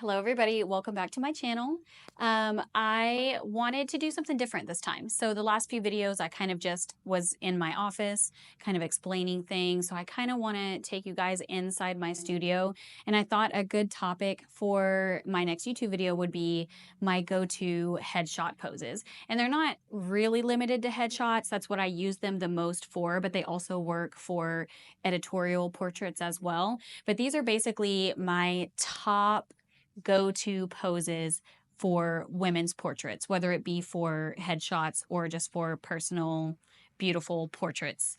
Hello everybody, welcome back to my channel. I wanted to do something different this time. So the last few videos I kind of just was in my office, kind of explaining things. So I kind of want to take you guys inside my studio. And I thought a good topic for my next YouTube video would be my go-to headshot poses. And they're not really limited to headshots. That's what I use them the most for, but they also work for editorial portraits as well. But these are basically my top go-to poses for women's portraits, whether it be for headshots or just for personal, beautiful portraits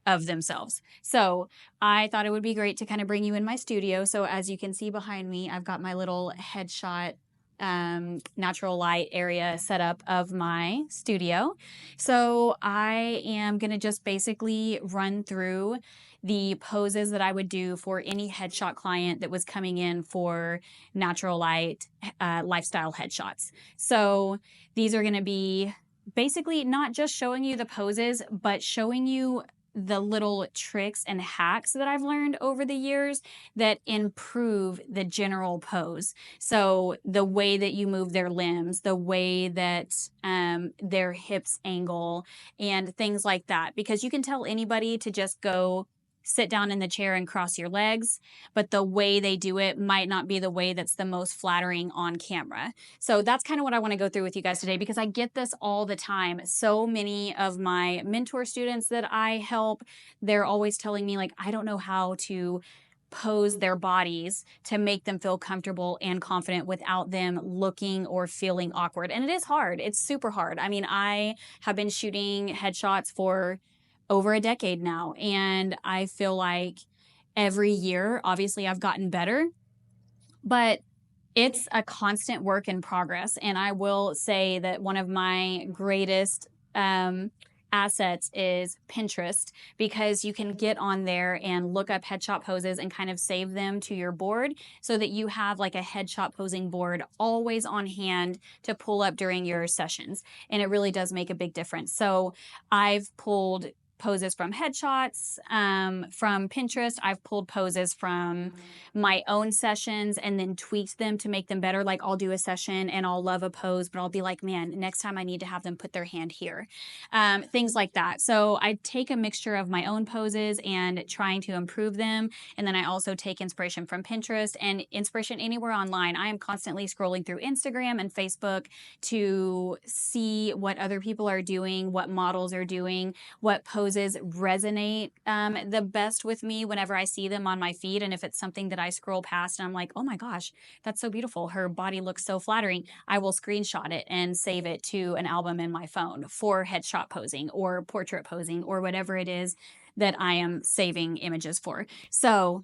of themselves. So I thought it would be great to kind of bring you in my studio. So as you can see behind me, I've got my little headshot natural light area set up of my studio. So I am going to just basically run through the poses that I would do for any headshot client that was coming in for natural light lifestyle headshots. So these are going to be basically not just showing you the poses, but showing you the little tricks and hacks that I've learned over the years that improve the general pose. So the way that you move their limbs, the way that their hips angle, and things like that. Because you can tell anybody to just go sit down in the chair and cross your legs, but the way they do it might not be the way that's the most flattering on camera. So that's kind of what I want to go through with you guys today, because I get this all the time. So many of my mentor students that I help, they're always telling me, like, I don't know how to pose their bodies to make them feel comfortable and confident without them looking or feeling awkward. And it is hard. It's super hard. I mean, I have been shooting headshots for over a decade now, and I feel like every year, obviously, I've gotten better, but it's a constant work in progress. And I will say that one of my greatest assets is Pinterest, because you can get on there and look up headshot poses and kind of save them to your board so that you have like a headshot posing board always on hand to pull up during your sessions. And it really does make a big difference. So I've pulled poses from headshots, from Pinterest. I've pulled poses from my own sessions and then tweaked them to make them better. Like, I'll do a session and I'll love a pose, but I'll be like, man, next time I need to have them put their hand here. Things like that. So I take a mixture of my own poses and trying to improve them. And then I also take inspiration from Pinterest and inspiration anywhere online. I am constantly scrolling through Instagram and Facebook to see what other people are doing, what models are doing, what poses resonate the best with me whenever I see them on my feed. And if it's something that I scroll past and I'm like, oh my gosh, that's so beautiful, her body looks so flattering, I will screenshot it and save it to an album in my phone for headshot posing or portrait posing or whatever it is that I am saving images for. So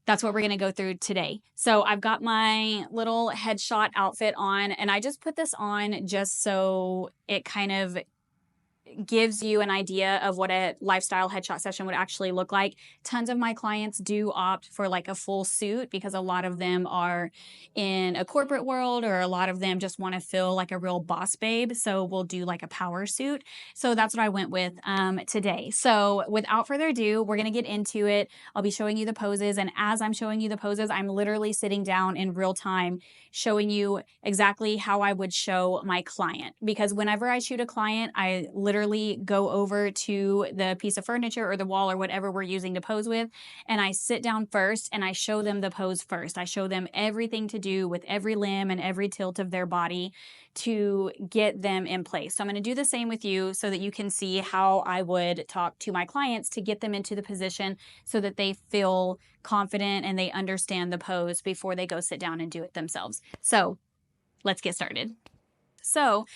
that's what we're going to go through today. So I've got my little headshot outfit on, and I just put this on just so it kind of gives you an idea of what a lifestyle headshot session would actually look like. Tons of my clients do opt for like a full suit because a lot of them are in a corporate world, or a lot of them just want to feel like a real boss babe. So we'll do like a power suit. So that's what I went with today. So without further ado, we're going to get into it. I'll be showing you the poses. And as I'm showing you the poses, I'm literally sitting down in real time showing you exactly how I would show my client. Because whenever I shoot a client, I literally go over to the piece of furniture or the wall or whatever we're using to pose with, and I sit down first and I show them the pose first. I show them everything to do with every limb and every tilt of their body to get them in place. So I'm going to do the same with you so that you can see how I would talk to my clients to get them into the position so that they feel confident and they understand the pose before they go sit down and do it themselves. So let's get started. So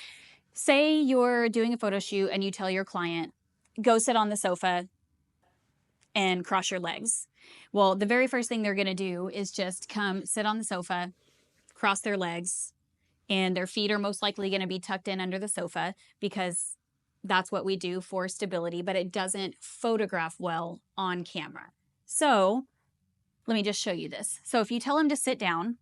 say you're doing a photo shoot and you tell your client, go sit on the sofa and cross your legs. Well, the very first thing they're going to do is just come sit on the sofa, cross their legs, and their feet are most likely going to be tucked in under the sofa because that's what we do for stability, but it doesn't photograph well on camera. So let me just show you this. So if you tell them to sit down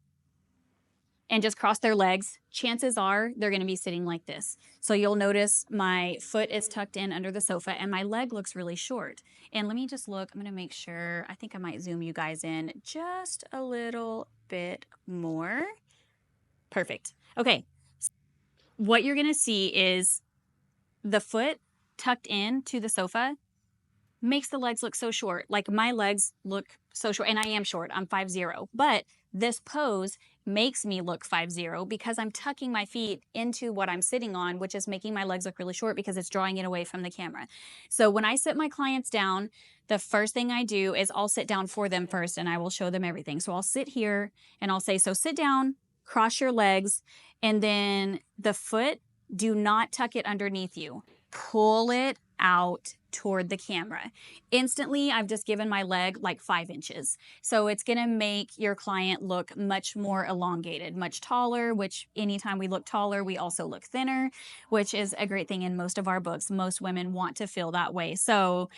and just cross their legs, chances are they're going to be sitting like this. So you'll notice my foot is tucked in under the sofa and my leg looks really short. And let me just look, I'm going to make sure, I think I might zoom you guys in just a little bit more. Perfect. Okay. What you're going to see is the foot tucked in to the sofa makes the legs look so short. Like my legs look so short, and I am short. I'm 5'0", but this pose makes me look 5'0" because I'm tucking my feet into what I'm sitting on, which is making my legs look really short because it's drawing it away from the camera. So when I sit my clients down, the first thing I do is I'll sit down for them first and I will show them everything. So I'll sit here and I'll say, so sit down, cross your legs, and then the foot, do not tuck it underneath you. Pull it out toward the camera. Instantly, I've just given my leg like 5 inches. So it's gonna make your client look much more elongated, much taller, which anytime we look taller, we also look thinner, which is a great thing in most of our books. Most women want to feel that way. So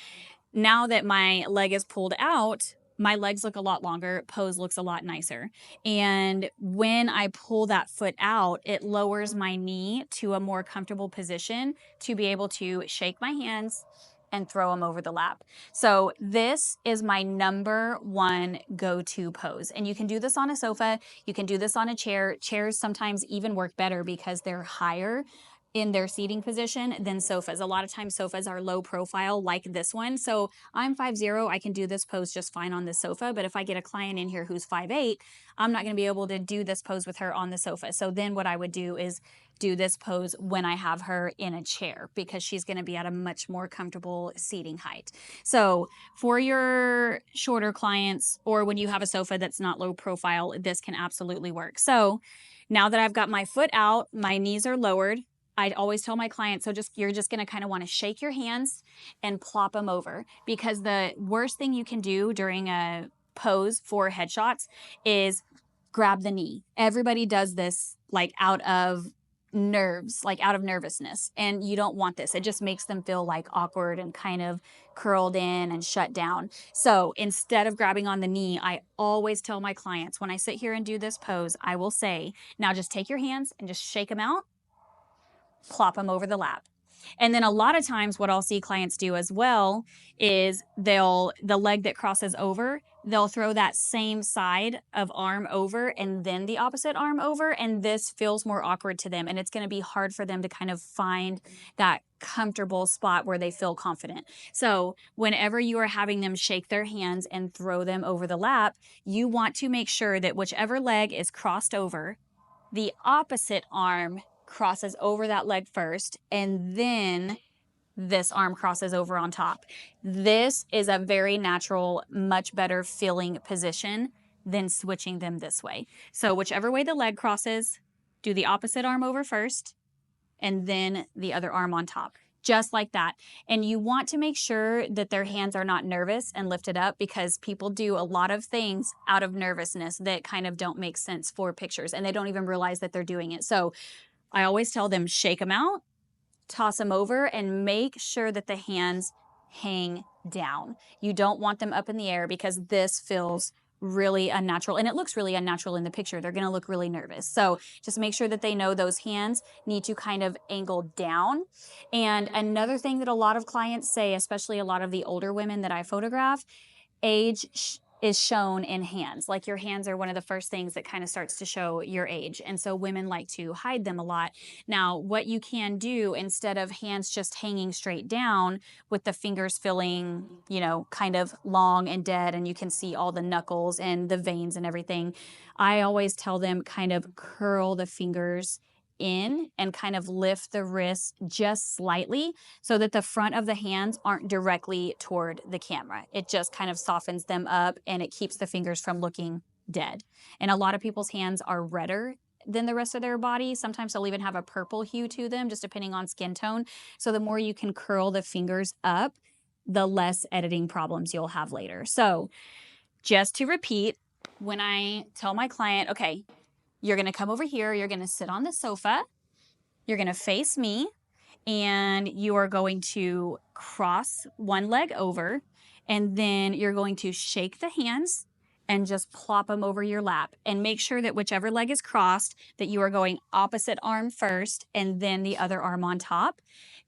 now that my leg is pulled out, my legs look a lot longer, pose looks a lot nicer. And when I pull that foot out, it lowers my knee to a more comfortable position to be able to shake my hands and throw them over the lap. So this is my number one go-to pose. And you can do this on a sofa, you can do this on a chair. Chairs sometimes even work better because they're higher in their seating position than sofas. A lot of times sofas are low profile like this one. So I'm 5'0", I can do this pose just fine on the sofa. But if I get a client in here who's 5'8", I'm not gonna be able to do this pose with her on the sofa. So then what I would do is do this pose when I have her in a chair because she's gonna be at a much more comfortable seating height. So for your shorter clients or when you have a sofa that's not low profile, this can absolutely work. So now that I've got my foot out, my knees are lowered, I'd always tell my clients, so you're just gonna kind of wanna shake your hands and plop them over, because the worst thing you can do during a pose for headshots is grab the knee. Everybody does this like out of nerves, like out of nervousness, and you don't want this. It just makes them feel like awkward and kind of curled in and shut down. So instead of grabbing on the knee, I always tell my clients when I sit here and do this pose, I will say, now just take your hands and just shake them out, plop them over the lap. And then a lot of times what I'll see clients do as well is the leg that crosses over, they'll throw that same side of arm over and then the opposite arm over, and this feels more awkward to them, and it's going to be hard for them to kind of find that comfortable spot where they feel confident. So whenever you are having them shake their hands and throw them over the lap, you want to make sure that whichever leg is crossed over, the opposite arm crosses over that leg first, and then this arm crosses over on top. This is a very natural, much better feeling position than switching them this way. So whichever way the leg crosses, do the opposite arm over first, and then the other arm on top. Just like that. And you want to make sure that their hands are not nervous and lifted up, because people do a lot of things out of nervousness that kind of don't make sense for pictures, and they don't even realize that they're doing it. So I always tell them, shake them out, toss them over, and make sure that the hands hang down. You don't want them up in the air because this feels really unnatural, and it looks really unnatural in the picture. They're gonna look really nervous. So just make sure that they know those hands need to kind of angle down. And another thing that a lot of clients say, especially a lot of the older women that I photograph, age is shown in hands. Like your hands are one of the first things that kind of starts to show your age. And so women like to hide them a lot. Now, what you can do, instead of hands just hanging straight down with the fingers feeling, you know, kind of long and dead, and you can see all the knuckles and the veins and everything, I always tell them kind of curl the fingers in and kind of lift the wrist just slightly so that the front of the hands aren't directly toward the camera. It just kind of softens them up and it keeps the fingers from looking dead. And a lot of people's hands are redder than the rest of their body. Sometimes they'll even have a purple hue to them, just depending on skin tone. So the more you can curl the fingers up, the less editing problems you'll have later. So just to repeat, when I tell my client, okay, you're gonna come over here, you're gonna sit on the sofa, you're gonna face me, and you are going to cross one leg over, and then you're going to shake the hands and just plop them over your lap, and make sure that whichever leg is crossed, that you are going opposite arm first and then the other arm on top.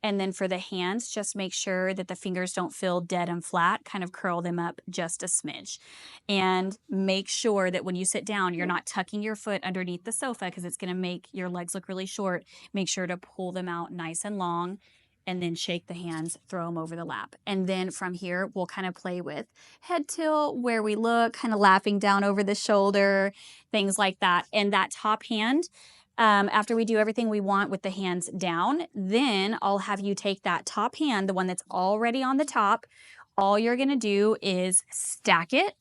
And then for the hands, just make sure that the fingers don't feel dead and flat, kind of curl them up just a smidge. And make sure that when you sit down, you're not tucking your foot underneath the sofa because it's going to make your legs look really short. Make sure to pull them out nice and long, and then shake the hands, throw them over the lap. And then from here, we'll kind of play with head tilt, where we look, kind of lapping down over the shoulder, things like that. And that top hand, after we do everything we want with the hands down, then I'll have you take that top hand, the one that's already on the top. All you're gonna do is stack it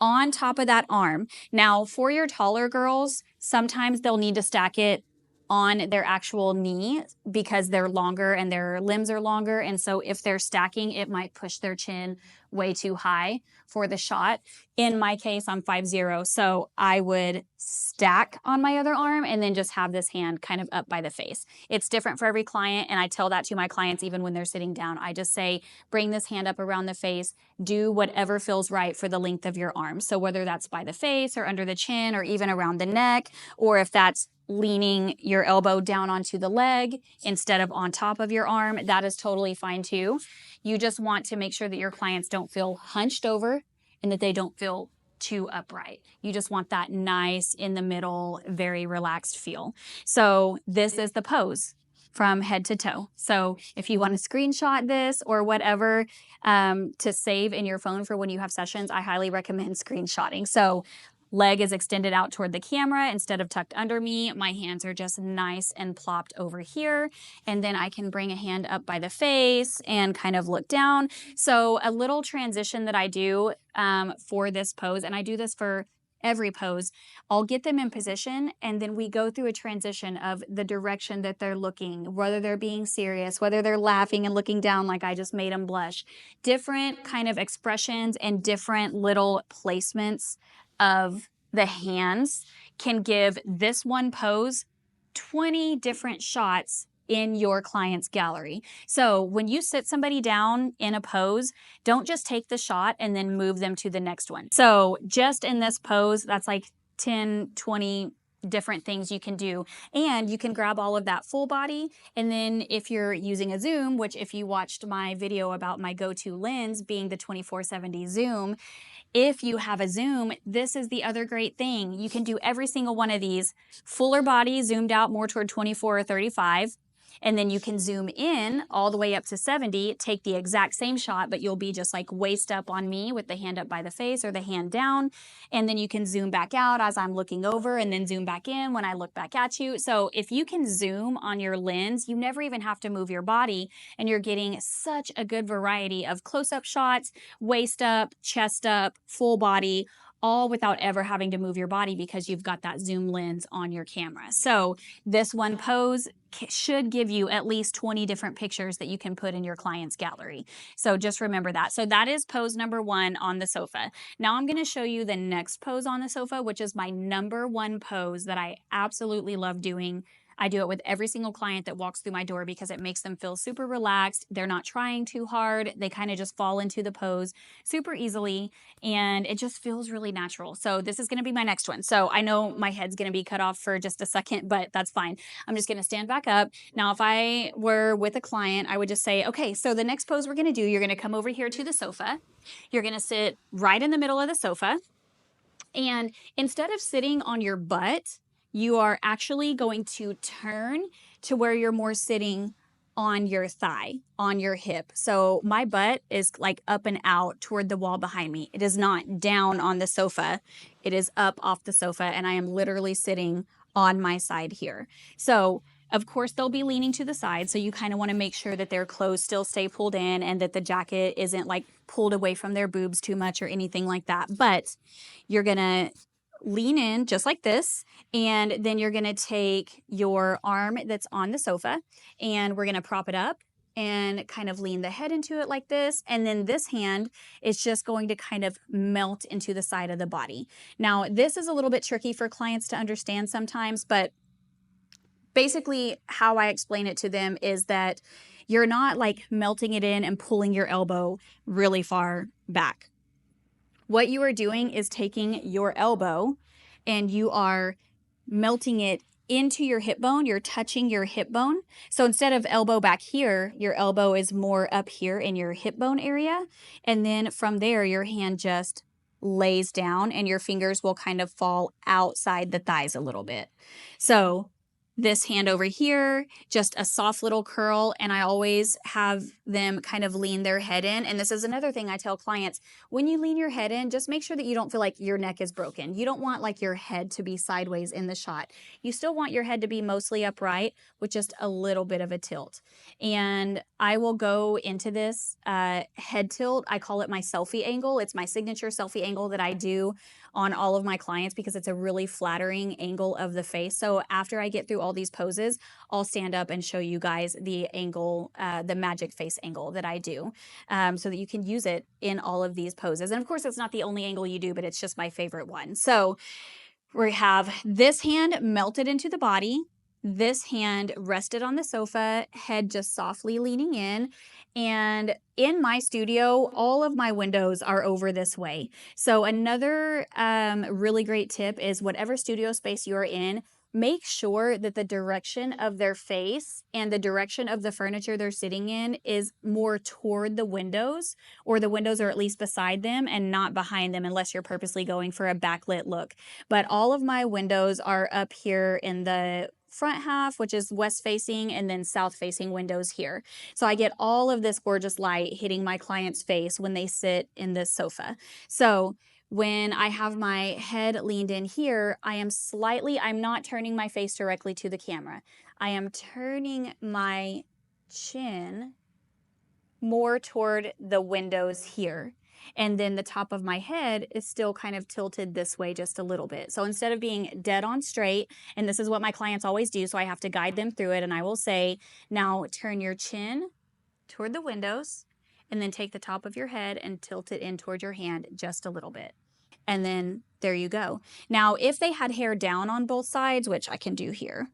on top of that arm. Now, for your taller girls, sometimes they'll need to stack it on their actual knee because they're longer and their limbs are longer. And so if they're stacking, it might push their chin way too high for the shot. In my case, I'm 5'0", so I would stack on my other arm and then just have this hand kind of up by the face. It's different for every client, and I tell that to my clients even when they're sitting down. I just say, bring this hand up around the face, do whatever feels right for the length of your arm. So whether that's by the face or under the chin or even around the neck, or if that's leaning your elbow down onto the leg instead of on top of your arm, that is totally fine too. You just want to make sure that your clients don't feel hunched over and that they don't feel too upright. You just want that nice in the middle, very relaxed feel. So this is the pose from head to toe. So if you want to screenshot this or whatever to save in your phone for when you have sessions, I highly recommend screenshotting. So leg is extended out toward the camera instead of tucked under me. My hands are just nice and plopped over here. And then I can bring a hand up by the face and kind of look down. So a little transition that I do for this pose, and I do this for every pose, I'll get them in position and then we go through a transition of the direction that they're looking, whether they're being serious, whether they're laughing and looking down like I just made them blush. Different kind of expressions and different little placements of the hands can give this one pose 20 different shots in your client's gallery. So when you sit somebody down in a pose, don't just take the shot and then move them to the next one. So just in this pose, that's like 10, 20 different things you can do. And you can grab all of that full body. And then if you're using a zoom, which if you watched my video about my go-to lens being the 24-70 zoom, if you have a zoom, this is the other great thing. You can do every single one of these. Fuller body, zoomed out more toward 24 or 35. And then you can zoom in all the way up to 70, take the exact same shot, but you'll be just like waist up on me with the hand up by the face or the hand down. And then you can zoom back out as I'm looking over and then zoom back in when I look back at you. So if you can zoom on your lens, you never even have to move your body, and you're getting such a good variety of close-up shots, waist up, chest up, full body, all without ever having to move your body because you've got that zoom lens on your camera. So this one pose should give you at least 20 different pictures that you can put in your client's gallery. So just remember that. So that is pose number 1 on the sofa. Now I'm going to show you the next pose on the sofa, which is my number 1 pose that I absolutely love doing. I do it with every single client that walks through my door because it makes them feel super relaxed. They're not trying too hard. They kind of just fall into the pose super easily, and it just feels really natural. So this is going to be my next one. So I know my head's going to be cut off for just a second, but that's fine. I'm just going to stand back up. Now, if I were with a client, I would just say, okay, so the next pose we're going to do, you're going to come over here to the sofa. You're going to sit right in the middle of the sofa. And instead of sitting on your butt, you are actually going to turn to where you're more sitting on your thigh, on your hip. So my butt is like up and out toward the wall behind me. It is not down on the sofa. It is up off the sofa, and I am literally sitting on my side here. So of course they'll be leaning to the side. So you kind of want to make sure that their clothes still stay pulled in and that the jacket isn't like pulled away from their boobs too much or anything like that. But you're going to lean in just like this, and then you're going to take your arm that's on the sofa and we're going to prop it up and kind of lean the head into it like this. And then this hand is just going to kind of melt into the side of the body. Now, this is a little bit tricky for clients to understand sometimes, but basically how I explain it to them is that you're not like melting it in and pulling your elbow really far back. what you are doing is taking your elbow and you are melting it into your hip bone. You're touching your hip bone. So instead of elbow back here, your elbow is more up here in your hip bone area. And then from there, your hand just lays down and your fingers will kind of fall outside the thighs a little bit. So this hand over here, just a soft little curl, and I always have them kind of lean their head in. And this is another thing I tell clients, when you lean your head in, just make sure that you don't feel like your neck is broken. You don't want like your head to be sideways in the shot. You still want your head to be mostly upright with just a little bit of a tilt. And I will go into this head tilt. I call it my selfie angle. It's my signature selfie angle that I do on all of my clients because it's a really flattering angle of the face. So after I get through all these poses, I'll stand up and show you guys the angle, the magic face angle that I do, so that you can use it in all of these poses. And of course, it's not the only angle you do, but it's just my favorite one. So we have this hand melted into the body, this hand rested on the sofa, head just softly leaning in. And in my studio, all of my windows are over this way. So another really great tip is whatever studio space you're in, make sure that the direction of their face and the direction of the furniture they're sitting in is more toward the windows, or the windows are at least beside them and not behind them, unless you're purposely going for a backlit look. But all of my windows are up here in the front half, which is west facing, and then south facing windows here. So I get all of this gorgeous light hitting my client's face when they sit in this sofa. So when I have my head leaned in here, I'm not turning my face directly to the camera. I am turning my chin more toward the windows here. And then the top of my head is still kind of tilted this way just a little bit. So instead of being dead on straight, and this is what my clients always do, so I have to guide them through it, and I will say, now turn your chin toward the windows, and then take the top of your head and tilt it in toward your hand just a little bit. And then there you go. Now, if they had hair down on both sides, which I can do here,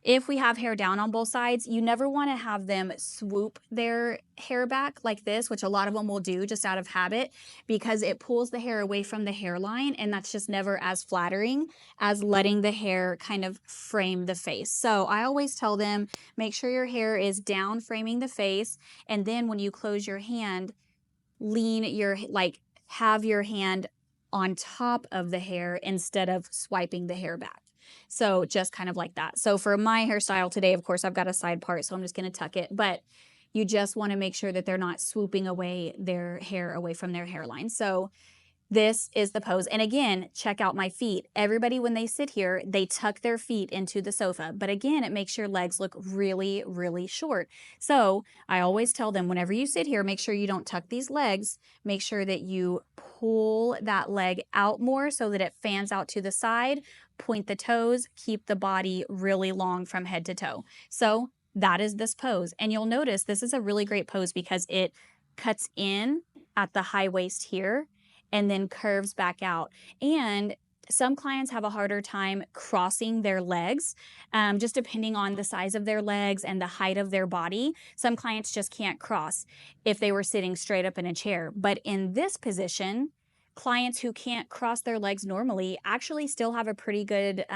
if we have hair down on both sides, you never want to have them swoop their hair back like this, which a lot of them will do just out of habit, because it pulls the hair away from the hairline, and that's just never as flattering as letting the hair kind of frame the face. So I always tell them, make sure your hair is down framing the face, and then when you close your hand, have your hand on top of the hair instead of swiping the hair back. So just kind of like that. So for my hairstyle today, of course, I've got a side part, so I'm just going to tuck it. But you just want to make sure that they're not swooping away their hair away from their hairline. So this is the pose. And again, check out my feet. Everybody, when they sit here, they tuck their feet into the sofa. But again, it makes your legs look really, really short. So I always tell them, whenever you sit here, make sure you don't tuck these legs. Make sure that you pull that leg out more so that it fans out to the side. Point the toes, keep the body really long from head to toe. So that is this pose. And you'll notice this is a really great pose because it cuts in at the high waist here and then curves back out. And some clients have a harder time crossing their legs, just depending on the size of their legs and the height of their body. Some clients just can't cross if they were sitting straight up in a chair. But in this position, clients who can't cross their legs normally actually still have a pretty good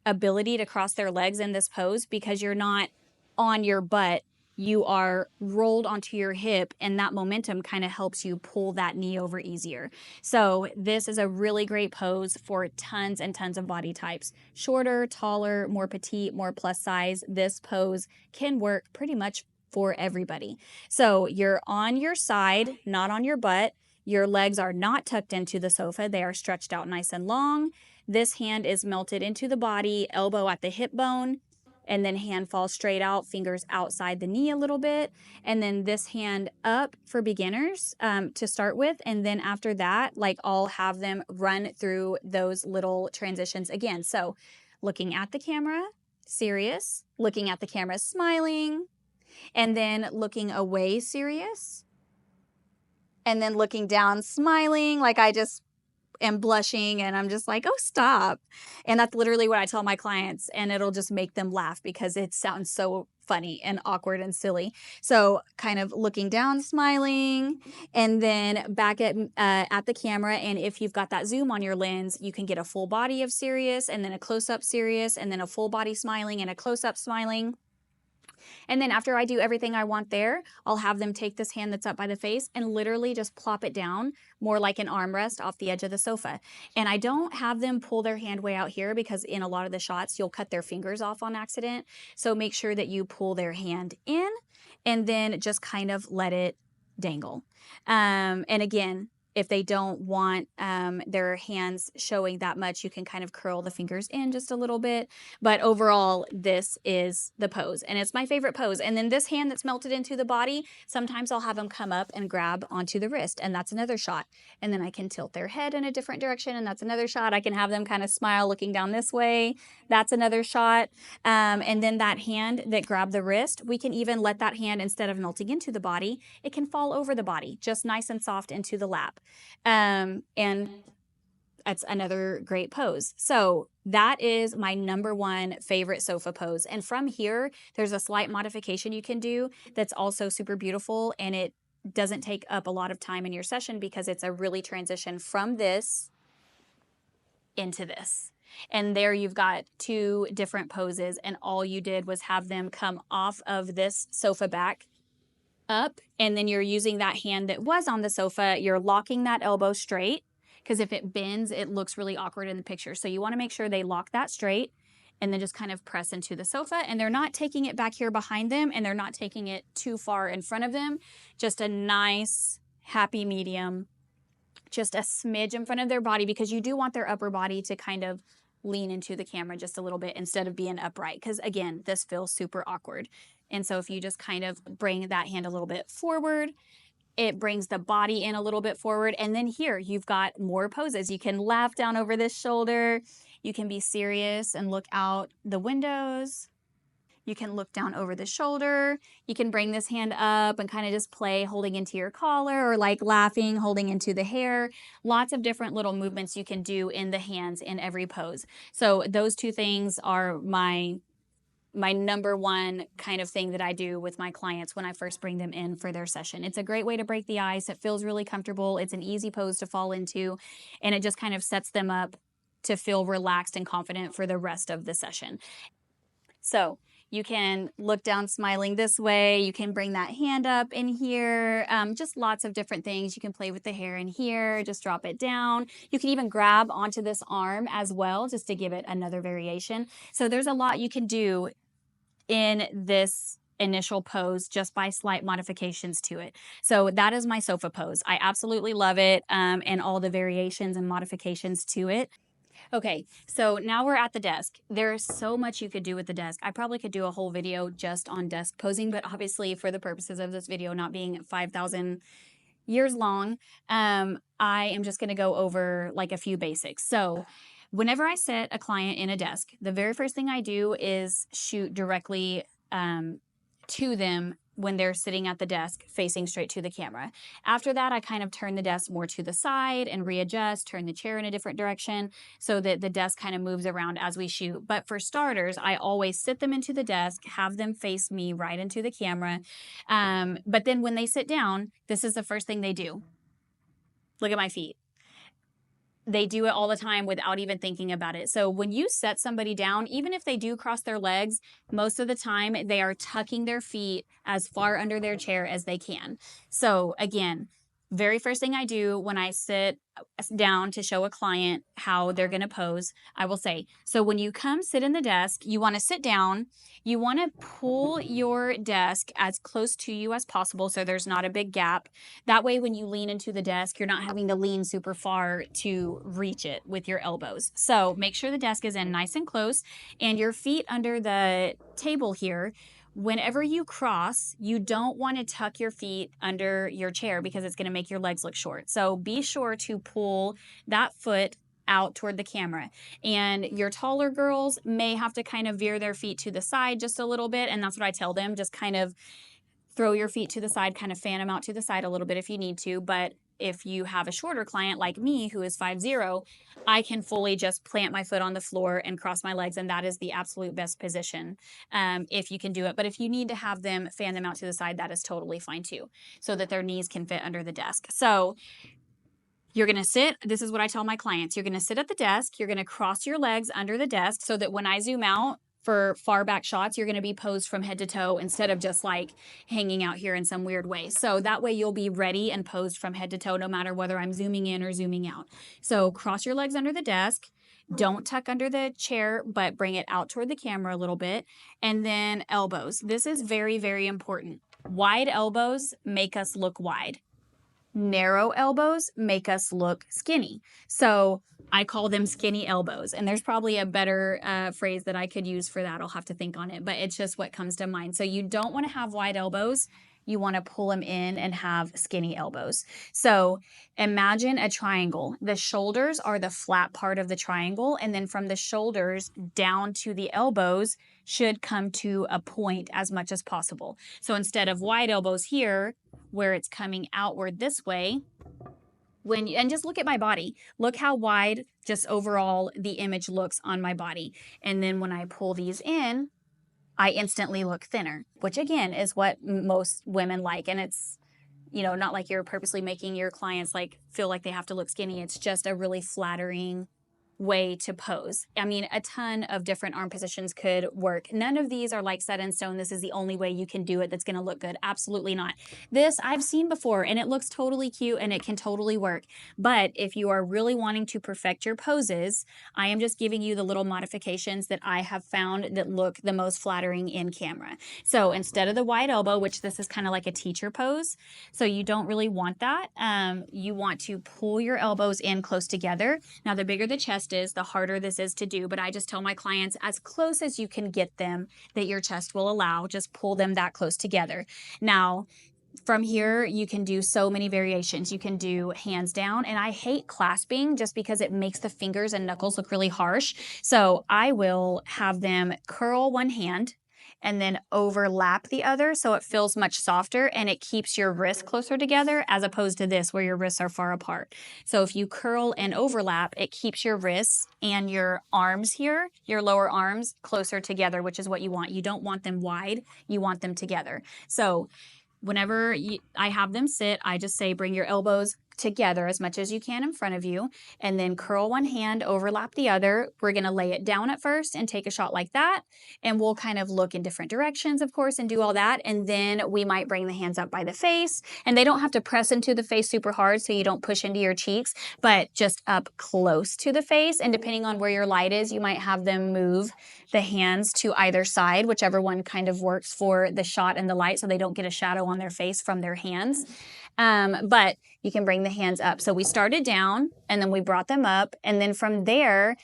ability to cross their legs in this pose, because you're not on your butt. You are rolled onto your hip, and that momentum kind of helps you pull that knee over easier. So this is a really great pose for tons and tons of body types. Shorter, taller, more petite, more plus size. This pose can work pretty much for everybody. So you're on your side, not on your butt. Your legs are not tucked into the sofa. They are stretched out nice and long. This hand is melted into the body, elbow at the hip bone, and then hand falls straight out, fingers outside the knee a little bit. And then this hand up for beginners to start with. And then after that, I'll have them run through those little transitions again. So looking at the camera, serious, looking at the camera, smiling, and then looking away, serious, and then looking down, smiling, like I just am blushing, and I'm just like, oh, stop. And that's literally what I tell my clients, and it'll just make them laugh because it sounds so funny and awkward and silly. So kind of looking down, smiling, and then back at the camera. And if you've got that zoom on your lens, you can get a full body of serious, and then a close-up serious, and then a full body smiling and a close-up smiling. And then after I do everything I want there, I'll have them take this hand that's up by the face and literally just plop it down more like an armrest off the edge of the sofa. And I don't have them pull their hand way out here because in a lot of the shots, you'll cut their fingers off on accident. So make sure that you pull their hand in and then just kind of let it dangle. And again, if they don't want their hands showing that much, you can kind of curl the fingers in just a little bit. But overall, this is the pose, and it's my favorite pose. And then this hand that's melted into the body, sometimes I'll have them come up and grab onto the wrist, and that's another shot. And then I can tilt their head in a different direction, and that's another shot. I can have them kind of smile looking down this way. That's another shot. And then that hand that grabbed the wrist, we can even let that hand, instead of melting into the body, it can fall over the body, just nice and soft into the lap. And that's another great pose. So that is my #1 favorite sofa pose. And from here, there's a slight modification you can do that's also super beautiful, and it doesn't take up a lot of time in your session because it's a really transition from this into this. And there you've got 2 different poses, and all you did was have them come off of this sofa back up, and then you're using that hand that was on the sofa, you're locking that elbow straight, because if it bends, it looks really awkward in the picture. So you want to make sure they lock that straight and then just kind of press into the sofa, and they're not taking it back here behind them, and they're not taking it too far in front of them. Just a nice, happy medium, just a smidge in front of their body, because you do want their upper body to kind of lean into the camera just a little bit instead of being upright, because again, this feels super awkward. And so if you just kind of bring that hand a little bit forward, it brings the body in a little bit forward. And then here you've got more poses. You can laugh down over this shoulder. You can be serious and look out the windows. You can look down over the shoulder. You can bring this hand up and kind of just play holding into your collar, or like laughing, holding into the hair. Lots of different little movements you can do in the hands in every pose. So those 2 things are my #1 kind of thing that I do with my clients when I first bring them in for their session. It's a great way to break the ice. It feels really comfortable. It's an easy pose to fall into, and it just kind of sets them up to feel relaxed and confident for the rest of the session. So you can look down smiling this way. You can bring that hand up in here. Just lots of different things. You can play with the hair in here. Just drop it down. You can even grab onto this arm as well, just to give it another variation. So there's a lot you can do in this initial pose just by slight modifications to it. So that is my sofa pose. I absolutely love it, and all the variations and modifications to it. Okay, so now we're at the desk. There's so much you could do with the desk. I probably could do a whole video just on desk posing, but obviously for the purposes of this video not being 5,000 years long, I am just gonna go over like a few basics. So whenever I set a client in a desk, the very first thing I do is shoot directly to them when they're sitting at the desk facing straight to the camera. After that, I kind of turn the desk more to the side and readjust, turn the chair in a different direction so that the desk kind of moves around as we shoot. But for starters, I always sit them into the desk, have them face me right into the camera. But then when they sit down, this is the first thing they do. Look at my feet. They do it all the time without even thinking about it. So when you set somebody down, even if they do cross their legs, most of the time they are tucking their feet as far under their chair as they can. So again, very first thing I do when I sit down to show a client how they're going to pose, I will say, so when you come sit in the desk, you want to sit down, you want to pull your desk as close to you as possible so there's not a big gap. That way, when you lean into the desk, you're not having to lean super far to reach it with your elbows. So make sure the desk is in nice and close, and your feet under the table here. Whenever you cross, you don't want to tuck your feet under your chair because it's going to make your legs look short. So be sure to pull that foot out toward the camera. And your taller girls may have to kind of veer their feet to the side just a little bit. And that's what I tell them. Just kind of throw your feet to the side, kind of fan them out to the side a little bit if you need to. But if you have a shorter client like me who is 5'0", I can fully just plant my foot on the floor and cross my legs, and that is the absolute best position if you can do it. But if you need to have them fan them out to the side, that is totally fine too, so that their knees can fit under the desk. So you're going to sit. This is what I tell my clients. You're going to sit at the desk. You're going to cross your legs under the desk so that when I zoom out for far back shots, you're going to be posed from head to toe instead of just like hanging out here in some weird way. So that way you'll be ready and posed from head to toe, no matter whether I'm zooming in or zooming out. So cross your legs under the desk. Don't tuck under the chair, but bring it out toward the camera a little bit. And then elbows. This is very, very important. Wide elbows make us look wide. Narrow elbows make us look skinny. So I call them skinny elbows. And there's probably a better phrase that I could use for that. I'll have to think on it, but it's just what comes to mind. So you don't want to have wide elbows. You want to pull them in and have skinny elbows. So imagine a triangle. The shoulders are the flat part of the triangle. And then from the shoulders down to the elbows should come to a point as much as possible. So instead of wide elbows here, where it's coming outward this way, and just look at my body. Look how wide just overall the image looks on my body. And then when I pull these in, I instantly look thinner, which again is what most women like. And it's, not like you're purposely making your clients like feel like they have to look skinny. It's just a really flattering way to pose. I mean, a ton of different arm positions could work. None of these are like set in stone. This is the only way you can do it that's going to look good. Absolutely not. This I've seen before and it looks totally cute and it can totally work. But if you are really wanting to perfect your poses, I am just giving you the little modifications that I have found that look the most flattering in camera. So instead of the wide elbow, which this is kind of like a teacher pose, so you don't really want that. You want to pull your elbows in close together. Now, the bigger the chest is, the harder this is to do, but I just tell my clients as close as you can get them that your chest will allow, just pull them that close together. Now, from here, you can do so many variations. You can do hands down, and I hate clasping just because it makes the fingers and knuckles look really harsh. So I will have them curl one hand and then overlap the other so it feels much softer and it keeps your wrists closer together as opposed to this where your wrists are far apart. So if you curl and overlap, it keeps your wrists and your arms here, your lower arms, closer together, which is what you want. You don't want them wide, you want them together. So whenever I have them sit, I just say bring your elbows together as much as you can in front of you, and then curl one hand, overlap the other. We're going to lay it down at first and take a shot like that, and we'll kind of look in different directions, of course, and do all that, and then we might bring the hands up by the face, and they don't have to press into the face super hard so you don't push into your cheeks, but just up close to the face, and depending on where your light is, you might have them move the hands to either side, whichever one kind of works for the shot and the light so they don't get a shadow on their face from their hands. But you can bring the hands up. So we started down and then we brought them up. And then from there,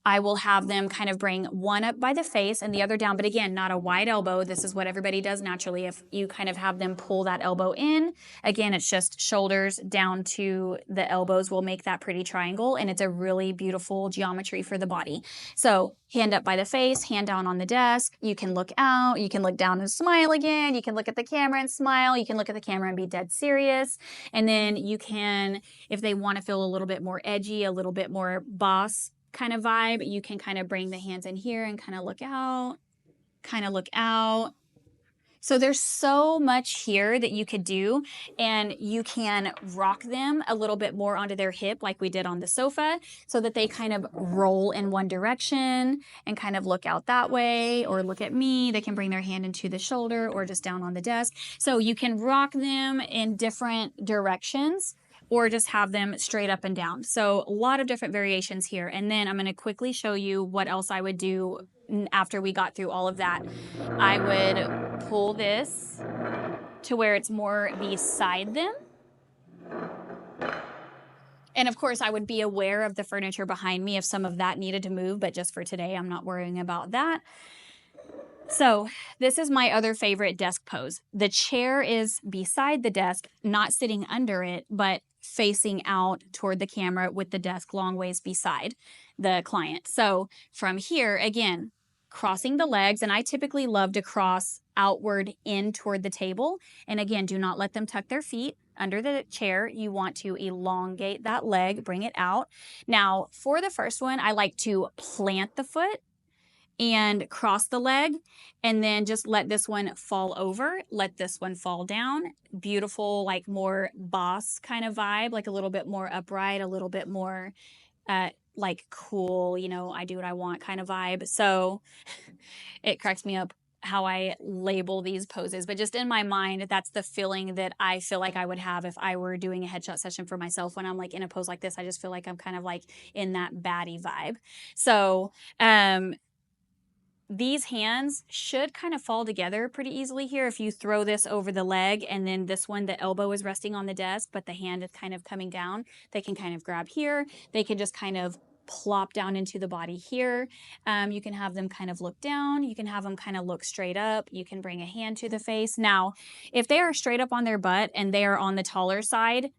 I will have them kind of bring one up by the face and the other down. But again, not a wide elbow. This is what everybody does naturally. If you kind of have them pull that elbow in, again, it's just shoulders down to the elbows will make that pretty triangle. And it's a really beautiful geometry for the body. So hand up by the face, hand down on the desk. You can look out. You can look down and smile again. You can look at the camera and smile. You can look at the camera and be dead serious. And then you can, if they want to feel a little bit more edgy, a little bit more boss kind of vibe, you can kind of bring the hands in here and kind of look out, kind of look out. So there's so much here that you could do, and you can rock them a little bit more onto their hip like we did on the sofa so that they kind of roll in one direction and kind of look out that way or look at me. They can bring their hand into the shoulder or just down on the desk. So you can rock them in different directions or just have them straight up and down. So a lot of different variations here. And then I'm gonna quickly show you what else I would do after we got through all of that. I would pull this to where it's more beside them. And of course, I would be aware of the furniture behind me if some of that needed to move, but just for today, I'm not worrying about that. So this is my other favorite desk pose. The chair is beside the desk, not sitting under it, but facing out toward the camera with the desk long ways beside the client. So from here, again, crossing the legs, and I typically love to cross outward in toward the table. And again, do not let them tuck their feet. under the chair, you want to elongate that leg, bring it out. Now, for the first one, I like to plant the foot and cross the leg, and then just let this one fall over, let this one fall down. Beautiful, like more boss kind of vibe, like a little bit more upright, a little bit more like cool, you know, I do what I want kind of vibe. So it cracks me up how I label these poses, but just in my mind, that's the feeling that I feel like I would have if I were doing a headshot session for myself. When I'm like in a pose like this, I just feel like I'm kind of like in that baddie vibe. So, these hands should kind of fall together pretty easily here if you throw this over the leg, and then this one, the elbow is resting on the desk, but the hand is kind of coming down. They can kind of grab here. They can just kind of plop down into the body here. You can have them kind of look down. You can have them kind of look straight up. You can bring a hand to the face. Now, if they are straight up on their butt and they are on the taller side,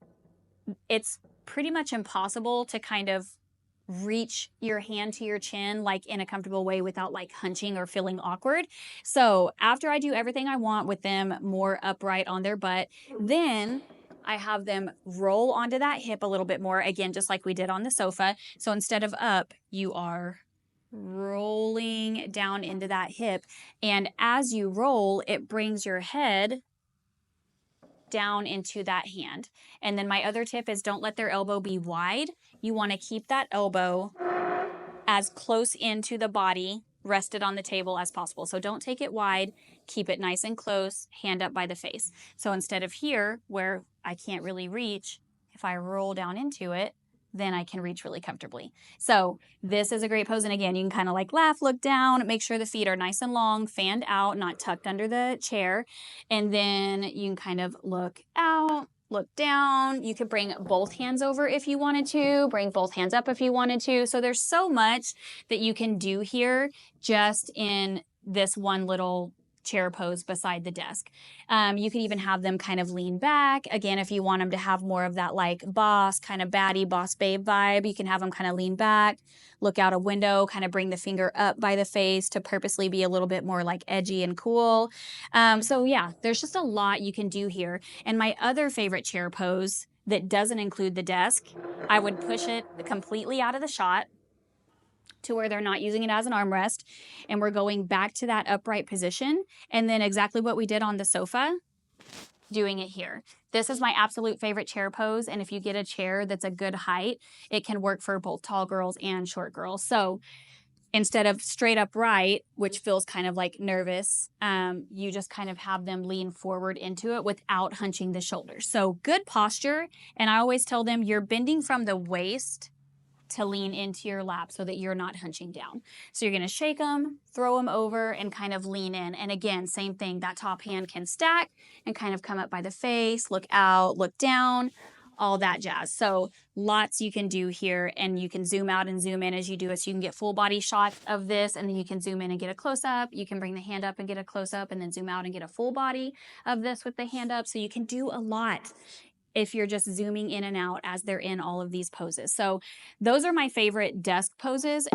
it's pretty much impossible to kind of reach your hand to your chin like in a comfortable way without like hunching or feeling awkward. So after I do everything I want with them more upright on their butt, then I have them roll onto that hip a little bit more, again, just like we did on the sofa. So instead of up, you are rolling down into that hip. And as you roll, it brings your head down into that hand. And then my other tip is don't let their elbow be wide. You want to keep that elbow as close into the body, rested on the table as possible. So don't take it wide, keep it nice and close, hand up by the face. So instead of here, where I can't really reach, if I roll down into it, then I can reach really comfortably. So this is a great pose. And again, you can kind of like laugh, look down, make sure the feet are nice and long, fanned out, not tucked under the chair. And then you can kind of look out, look down. You could bring both hands over if you wanted to, bring both hands up if you wanted to. So there's so much that you can do here just in this one little chair pose beside the desk. You could even have them kind of lean back. Again, if you want them to have more of that like boss, kind of baddie, boss babe vibe, you can have them kind of lean back, look out a window, kind of bring the finger up by the face to purposely be a little bit more like edgy and cool. So yeah, there's just a lot you can do here. And my other favorite chair pose that doesn't include the desk, I would push it completely out of the shot to where they're not using it as an armrest, and we're going back to that upright position, and then exactly what we did on the sofa, doing it here. This is my absolute favorite chair pose, and if you get a chair that's a good height, it can work for both tall girls and short girls. So instead of straight upright, which feels kind of like nervous, you just kind of have them lean forward into it without hunching the shoulders. So good posture, and I always tell them you're bending from the waist to lean into your lap so that you're not hunching down. So you're gonna shake them, throw them over, and kind of lean in. And again, same thing, that top hand can stack and kind of come up by the face, look out, look down, all that jazz. So lots you can do here, and you can zoom out and zoom in as you do it. So you can get full body shots of this, and then you can zoom in and get a close up. You can bring the hand up and get a close up, and then zoom out and get a full body of this with the hand up. So you can do a lot if you're just zooming in and out as they're in all of these poses. So those are my favorite desk poses.